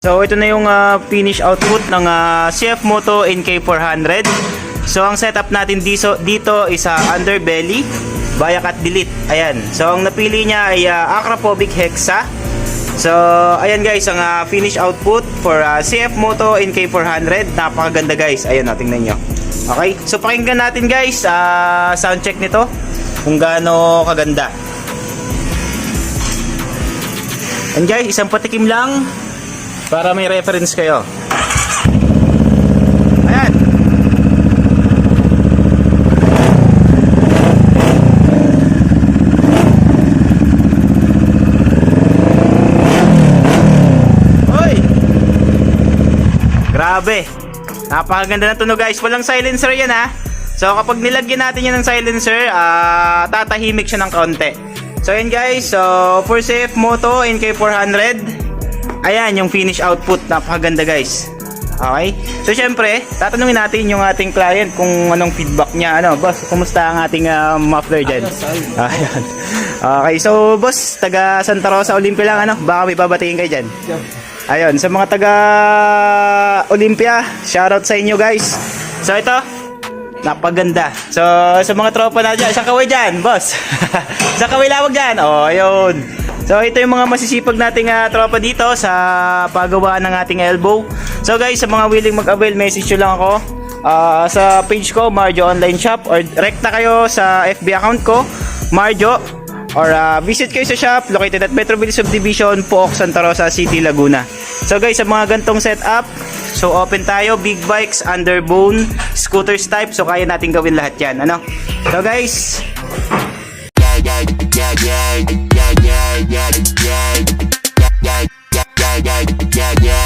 So ito na yung finish output ng CF Moto NK400. So ang setup natin dito is underbelly, bayak at delete. Ayan. So ang napili niya ay Acrophobic Hexa. So ayan guys, ang finish output for CF Moto NK400. Napakaganda guys. Ayan, tingnan nyo. Okay. So pakinggan natin guys sound check nito kung gaano kaganda. And guys, isang patikim lang para may reference kayo. Ayan. Hoy! Grabe. Napakaganda ng tunog guys. Walang silencer yan ha. So kapag nilagyan natin yan ng silencer, tatahimik siya ng kaunti. So yun guys. So for CF Moto NK400, ayan yung finish output, napakaganda guys. Okay? So syempre, tatanungin natin yung ating client kung anong feedback niya. Ano, boss, kumusta ang ating muffler dyan? Ayan. Okay, so boss, taga Santa Rosa Olympia lang, ano? Baka may babatiin kayo dyan. Ayun, sa mga taga Olympia, shoutout sa inyo guys. So ito, napaganda. So sa mga tropa na dyan, isang kaway dyan, boss. Isang kaway lawag dyan. Oh, ayun. So ito yung mga masisipag nating tropa dito sa paggawaan ng ating elbow. So guys, sa mga willing mag-avail, message nyo lang ako sa page ko, Marjo Online Shop, or rekta kayo sa FB account ko, Marjo, or visit kayo sa shop located at Metroville Subdivision, Pook, Santa Rosa City, Laguna. So guys, sa mga gantong setup, so open tayo, big bikes, underbone, scooters type, so kaya natin gawin lahat yan. Ano? So guys, yeah.